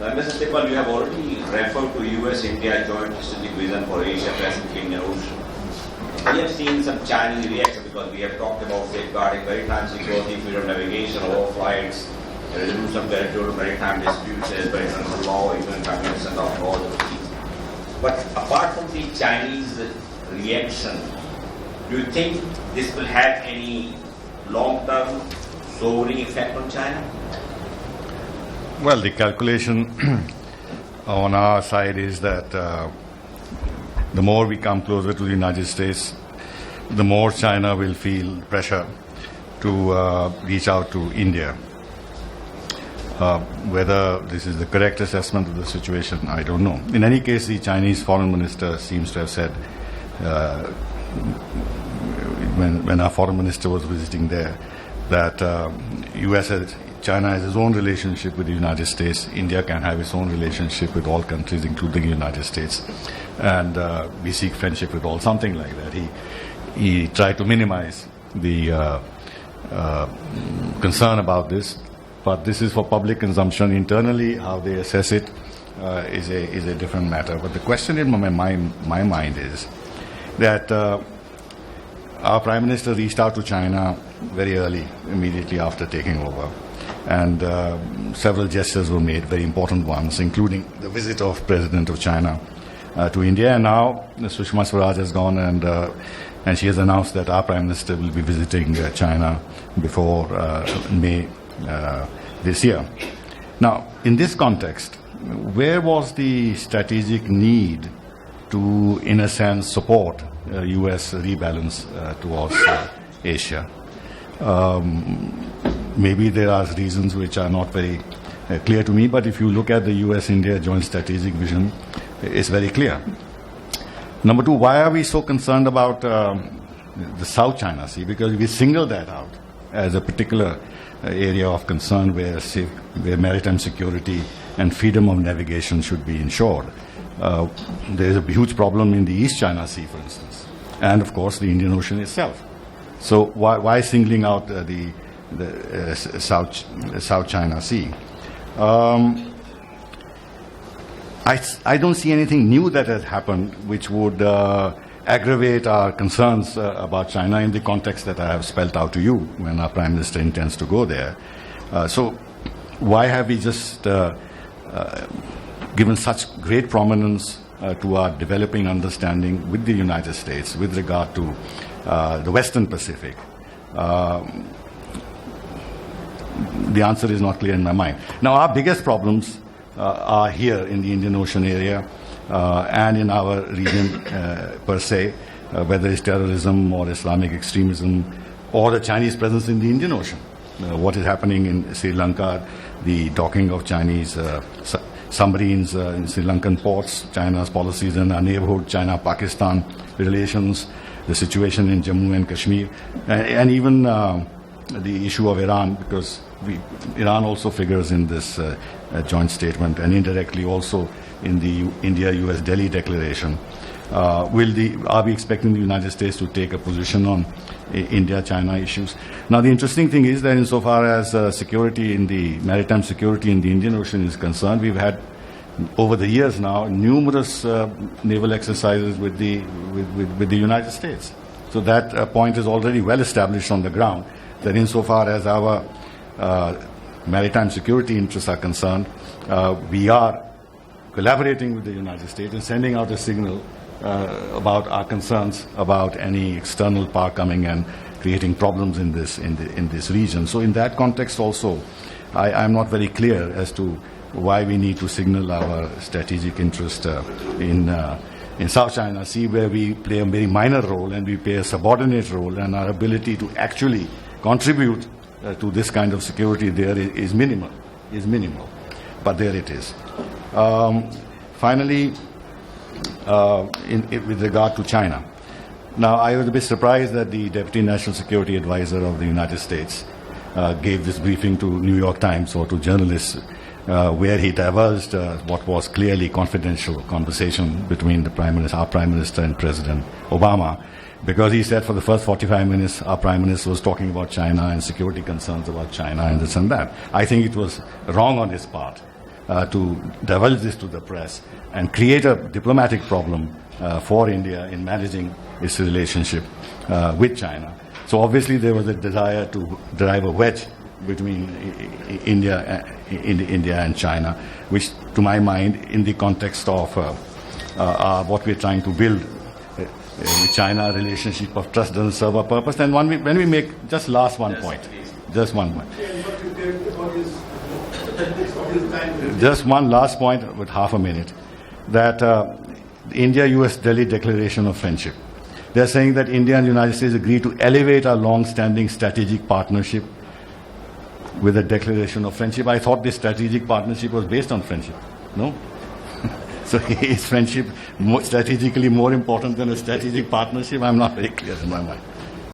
Mr. Sipal, you have already referred to US-India joint strategic vision for Asia-Pacific Indian Ocean. We have seen some Chinese reaction because we have talked about safeguarding maritime security, freedom of navigation, overflights, resolution of territorial maritime disputes as per international law, UN convention of all of these. But apart from the Chinese reaction, do you think this will have any long-term sobering effect on China? Well, the calculation on our side is that the more we come closer to the United States, the more China will feel pressure to reach out to India. Whether this is the correct assessment of the situation, I don't know. In any case, the Chinese foreign minister seems to have said, when our foreign minister was visiting there, that China has its own relationship with the United States. India can have its own relationship with all countries, including the United States. And we seek friendship with all, something like that. He tried to minimize the concern about this. But this is for public consumption. Internally, how they assess it is a different matter. But the question in my mind is that our Prime Minister reached out to China very early, immediately after taking over. And several gestures were made, very important ones, including the visit of President of China to India. And now Sushma Swaraj has gone and she has announced that our Prime Minister will be visiting China before May this year. Now, in this context, where was the strategic need to, in a sense, support U.S. rebalance towards Asia? Maybe there are reasons which are not very clear to me, but if you look at the US-India joint strategic vision, it's very clear. Number two, why are we so concerned about the South China Sea? Because we singled that out as a particular area of concern where maritime security and freedom of navigation should be ensured. There is a huge problem in the East China Sea, for instance, and of course the Indian Ocean itself. So why singling out the South China Sea? I don't see anything new that has happened which would aggravate our concerns about China in the context that I have spelled out to you when our Prime Minister intends to go there. So why have we just given such great prominence to our developing understanding with the United States with regard to the Western Pacific? The answer is not clear in my mind. Now, our biggest problems are here in the Indian Ocean area and in our region per se, whether it's terrorism or Islamic extremism or the Chinese presence in the Indian Ocean. What is happening in Sri Lanka, the docking of Chinese submarines in Sri Lankan ports, China's policies in our neighborhood, China-Pakistan relations, the situation in Jammu and Kashmir, and even the issue of Iran, because Iran also figures in this joint statement and indirectly also in the India-US Delhi Declaration. Are we expecting the United States to take a position on India-China issues? Now, the interesting thing is that insofar as security in the maritime security in the Indian Ocean is concerned, we've had over the years now numerous naval exercises with the United States. So that point is already well established on the ground, that insofar as our maritime security interests are concerned, we are collaborating with the United States and sending out a signal about our concerns about any external power coming and creating problems in this region. So in that context also, I'm not very clear as to why we need to signal our strategic interest in South China Sea, where we play a very minor role and we play a subordinate role, and our ability to actually contribute to this kind of security there is minimal. But there it is. Finally, with regard to China. Now, I was a bit surprised that the Deputy National Security Advisor of the United States gave this briefing to New York Times or to journalists where he divulged what was clearly confidential conversation between our Prime Minister and President Obama, because he said for the first 45 minutes our Prime Minister was talking about China and security concerns about China and this and that. I think it was wrong on his part. to divulge this to the press and create a diplomatic problem for India in managing its relationship with China. So obviously there was a desire to drive a wedge between India and China, which to my mind, in the context of what we're trying to build with China, a relationship of trust doesn't serve a purpose. And when we make, just last one point, just one point. Just one last point with half a minute, that India-US Delhi Declaration of Friendship. They're saying that India and the United States agreed to elevate our long-standing strategic partnership with a declaration of friendship. I thought this strategic partnership was based on friendship. No? So is friendship strategically more important than a strategic partnership? I'm not very clear in my mind.